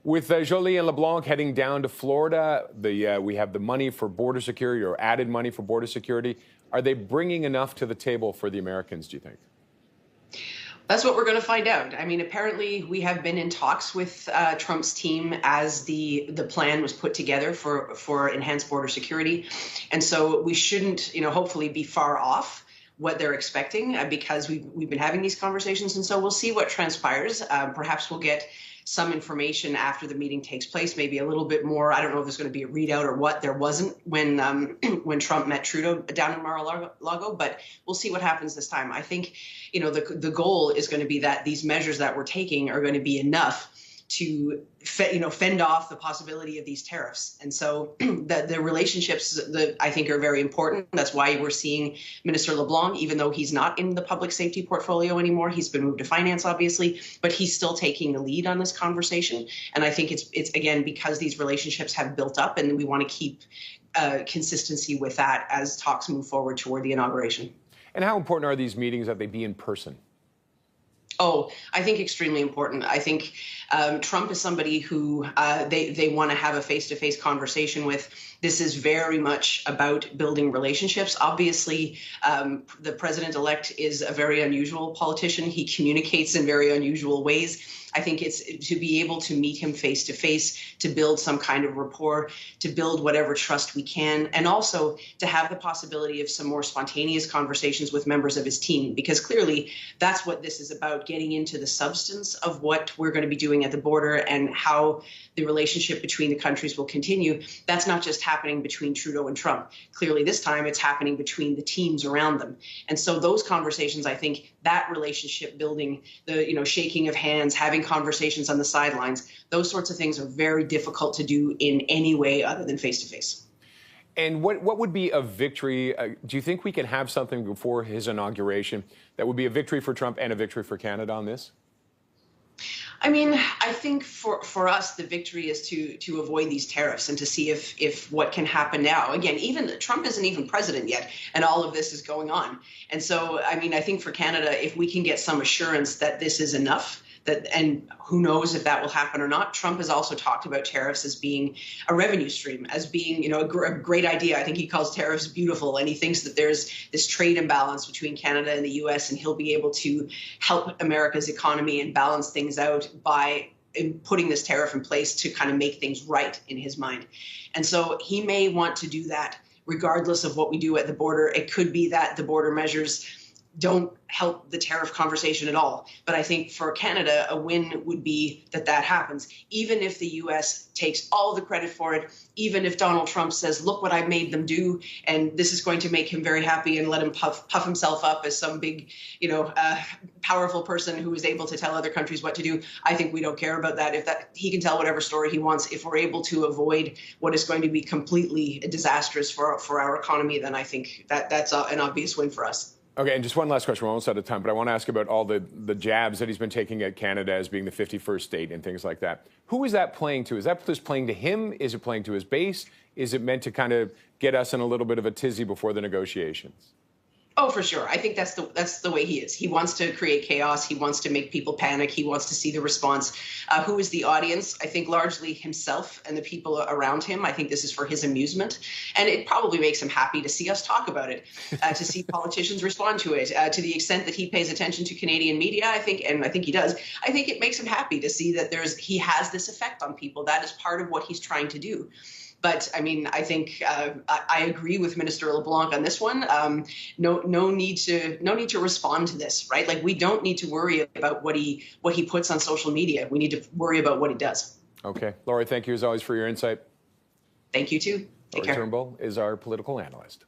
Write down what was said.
With Joly and LeBlanc heading down to Florida, we have the money for border security, or added money for border security. Are they bringing enough to the table for the Americans, do you think? That's what we're going to find out. I mean, apparently we have been in talks with Trump's team as the plan was put together for enhanced border security. And so we shouldn't, hopefully be far off what they're expecting because we've been having these conversations. And so we'll see what transpires. Perhaps we'll get some information after the meeting takes place, maybe a little bit more. I don't know if there's going to be a readout or what. There wasn't when Trump met Trudeau down in Mar-a-Lago, but we'll see what happens this time. I think, the goal is going to be that these measures that we're taking are going to be enough to fend off the possibility of these tariffs. And so the relationships that I think are very important. That's why we're seeing Minister LeBlanc, even though he's not in the public safety portfolio anymore, he's been moved to finance, obviously, but he's still taking the lead on this conversation. And I think it's again, because these relationships have built up and we want to keep consistency with that as talks move forward toward the inauguration. And how important are these meetings that they be in person? Oh, I think extremely important. I think Trump is somebody who they want to have a face-to-face conversation with. This is very much about building relationships. Obviously, the president-elect is a very unusual politician. He communicates in very unusual ways. I think it's to be able to meet him face to face, to build some kind of rapport, to build whatever trust we can, and also to have the possibility of some more spontaneous conversations with members of his team, because clearly that's what this is about, getting into the substance of what we're going to be doing at the border and how the relationship between the countries will continue. That's not just happening between Trudeau and Trump. Clearly this time it's happening between the teams around them. And so those conversations, I think that relationship building, the shaking of hands, having conversations on the sidelines, those sorts of things are very difficult to do in any way other than face-to-face. And what would be a victory? Do you think we can have something before his inauguration that would be a victory for Trump and a victory for Canada on this? I mean, I think for us, the victory is to avoid these tariffs and to see if what can happen now. Again, even Trump isn't even president yet, and all of this is going on. And so, I mean, I think for Canada, if we can get some assurance that this is enough, and who knows if that will happen or not. Trump has also talked about tariffs as being a revenue stream, as being, a great idea. I think he calls tariffs beautiful, and he thinks that there's this trade imbalance between Canada and the U.S., and he'll be able to help America's economy and balance things out by putting this tariff in place to kind of make things right in his mind. And so he may want to do that regardless of what we do at the border. It could be that the border measures don't help the tariff conversation at all. But I think for Canada, a win would be that happens. Even if the U.S. takes all the credit for it, even if Donald Trump says, look what I made them do, and this is going to make him very happy and let him puff himself up as some big, powerful person who is able to tell other countries what to do. I think we don't care about that. He can tell whatever story he wants. If we're able to avoid what is going to be completely disastrous for our economy, then I think that's an obvious win for us. Okay, and just one last question. We're almost out of time, but I want to ask about all the jabs that he's been taking at Canada as being the 51st state and things like that. Who is that playing to? Is that just playing to him? Is it playing to his base? Is it meant to kind of get us in a little bit of a tizzy before the negotiations? Oh, for sure. I think that's the way he is. He wants to create chaos. He wants to make people panic. He wants to see the response. Who is the audience? I think largely himself and the people around him. I think this is for his amusement. And it probably makes him happy to see us talk about it, to see politicians respond to it, to the extent that he pays attention to Canadian media, I think, and I think he does. I think it makes him happy to see that he has this effect on people. That is part of what he's trying to do. But I mean, I think I agree with Minister LeBlanc on this one. No need to respond to this, right? Like, we don't need to worry about what he puts on social media. We need to worry about what he does. Okay, Laurie, thank you as always for your insight. Thank you too. Take care. Laurie Turnbull is our political analyst.